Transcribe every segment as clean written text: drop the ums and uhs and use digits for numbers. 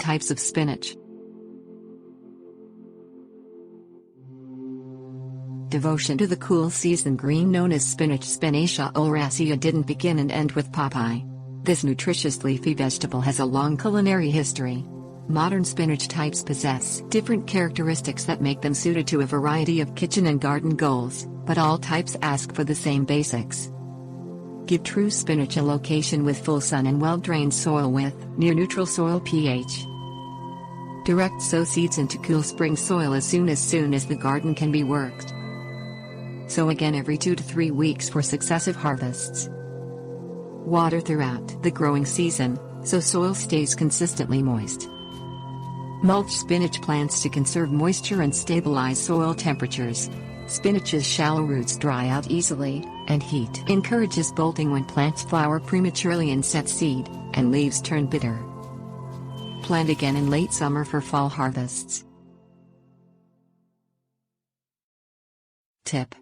types of spinach. Devotion to the cool season green known as spinach Spinacia oleracea didn't begin and end with Popeye. This nutritious leafy vegetable has a long culinary history. Modern spinach types possess different characteristics that make them suited to a variety of kitchen and garden goals, but all types ask for the same basics. Give true spinach a location with full sun and well-drained soil with near neutral soil pH. Direct sow seeds into cool spring soil as soon as the garden can be worked. Sow again every 2 to 3 weeks for successive harvests. Water throughout the growing season, so soil stays consistently moist. Mulch spinach plants to conserve moisture and stabilize soil temperatures. Spinach's shallow roots dry out easily, and heat encourages bolting when plants flower prematurely and set seed, and leaves turn bitter. Plant again in late summer for fall harvests. Tip: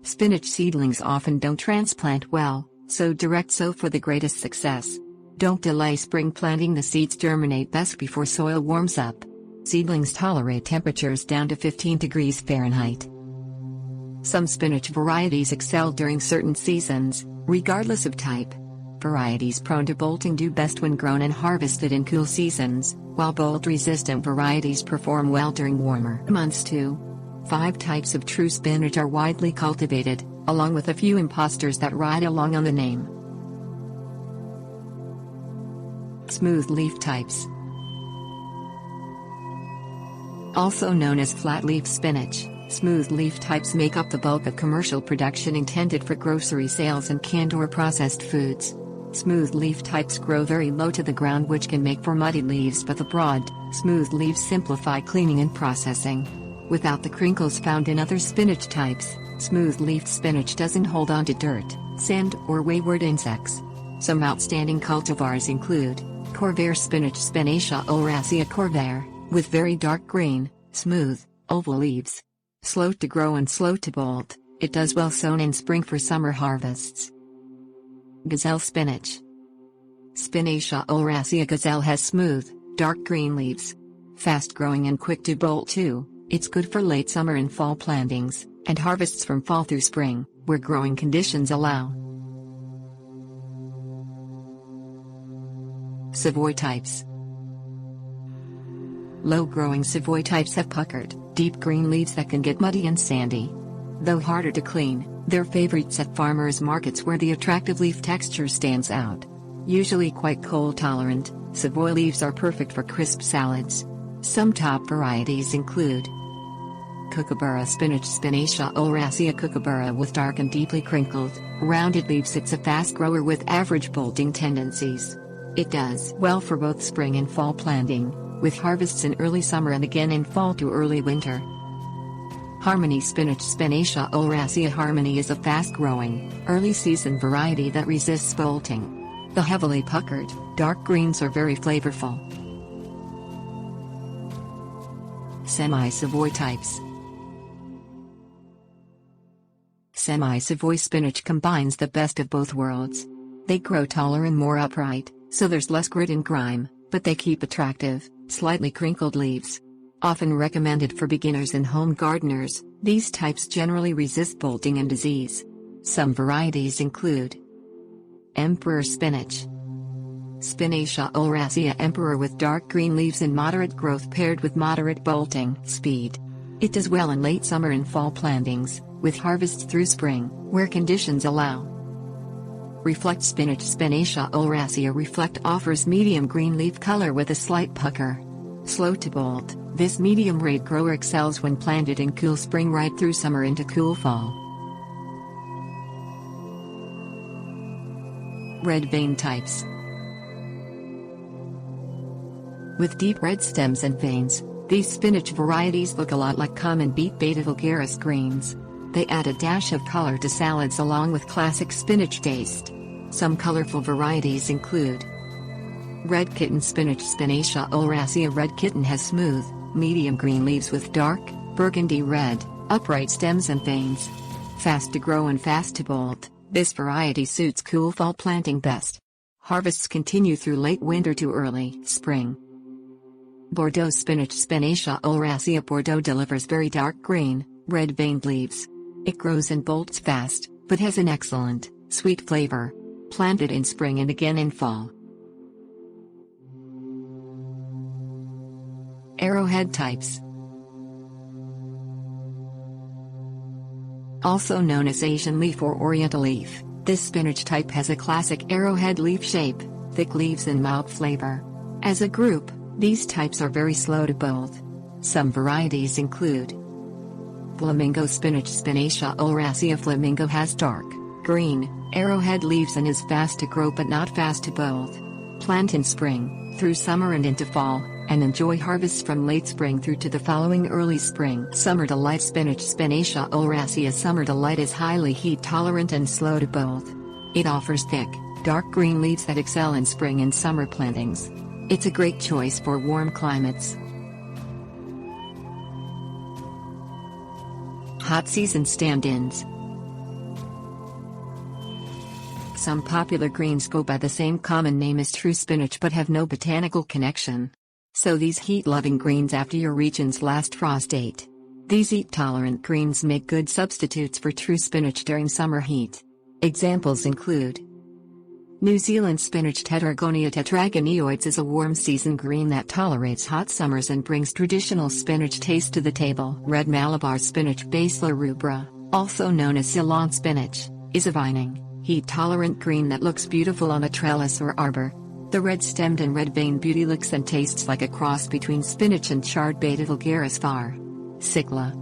spinach seedlings often don't transplant well, so direct sow for the greatest success. Don't delay spring planting. The seeds germinate best before soil warms up. Seedlings tolerate temperatures down to 15 degrees Fahrenheit. Some spinach varieties excel during certain seasons, regardless of type. Varieties prone to bolting do best when grown and harvested in cool seasons, while bolt-resistant varieties perform well during warmer months too. 5 types of true spinach are widely cultivated, along with a few imposters that ride along on the name. Smooth leaf types. Also known as flat leaf spinach, smooth leaf types make up the bulk of commercial production intended for grocery sales and canned or processed foods. Smooth leaf types grow very low to the ground, which can make for muddy leaves, but the broad, smooth leaves simplify cleaning and processing. Without the crinkles found in other spinach types, smooth-leafed spinach doesn't hold on to dirt, sand, or wayward insects. Some outstanding cultivars include Corvair spinach Spinacia oleracea Corvair, with very dark green, smooth, oval leaves. Slow to grow and slow to bolt, it does well sown in spring for summer harvests. Gazelle spinach. Spinacia oleracea Gazelle has smooth, dark green leaves. Fast-growing and quick to bolt too. It's good for late summer and fall plantings, and harvests from fall through spring, where growing conditions allow. Savoy types. Low-growing Savoy types have puckered, deep green leaves that can get muddy and sandy. Though harder to clean, they're favorites at farmers' markets where the attractive leaf texture stands out. Usually quite cold-tolerant, Savoy leaves are perfect for crisp salads. Some top varieties include Kookaburra spinach Spinacia oleracea Kookaburra with dark and deeply crinkled, rounded leaves. It's a fast grower with average bolting tendencies. It does well for both spring and fall planting, with harvests in early summer and again in fall to early winter. Harmony spinach Spinacia oleracea Harmony is a fast-growing, early-season variety that resists bolting. The heavily puckered, dark greens are very flavorful. Semi-Savoy types. Semi-Savoy spinach combines the best of both worlds. They grow taller and more upright, so there's less grit and grime, but they keep attractive, slightly crinkled leaves. Often recommended for beginners and home gardeners, these types generally resist bolting and disease. Some varieties include Emperor spinach. Spinacia oleracea Emperor with dark green leaves and moderate growth paired with moderate bolting speed. It does well in late summer and fall plantings, with harvests through spring, where conditions allow. Reflect spinach Spinacia oleracea Reflect offers medium green leaf color with a slight pucker. Slow to bolt, this medium-rate grower excels when planted in cool spring right through summer into cool fall. Red vein types. With deep red stems and veins, these spinach varieties look a lot like common beet Beta vulgaris greens. They add a dash of color to salads along with classic spinach taste. Some colorful varieties include Red Kitten spinach Spinacia oleracea Red Kitten has smooth, medium green leaves with dark, burgundy red, upright stems and veins. Fast to grow and fast to bolt, this variety suits cool fall planting best. Harvests continue through late winter to early spring. Bordeaux spinach Spinacia oleracea Bordeaux delivers very dark green, red-veined leaves. It grows and bolts fast, but has an excellent, sweet flavor. Planted in spring and again in fall. Arrowhead Types. Also known as Asian leaf or Oriental leaf, this spinach type has a classic arrowhead leaf shape, thick leaves and mild flavor. As a group, these types are very slow to bolt. Some varieties include Flamingo spinach Spinacia oleracea. Flamingo has dark, green, arrowhead leaves and is fast to grow but not fast to bolt. Plant in spring, through summer and into fall, and enjoy harvests from late spring through to the following early spring. Summer Delight spinach Spinacia oleracea. Summer Delight is highly heat tolerant and slow to bolt. It offers thick, dark green leaves that excel in spring and summer plantings. It's a great choice for warm climates. Hot season stand-ins. Some popular greens go by the same common name as true spinach but have no botanical connection. Sow these heat-loving greens after your region's last frost date. These heat-tolerant greens make good substitutes for true spinach during summer heat. Examples include New Zealand spinach Tetragonia tetragonioides is a warm season green that tolerates hot summers and brings traditional spinach taste to the table. Red Malabar spinach Bacilla rubra, also known as Ceylon spinach, is a vining, heat-tolerant green that looks beautiful on a trellis or arbor. The red-stemmed and red-veined beauty looks and tastes like a cross between spinach and charred beta vulgaris var. Cicla,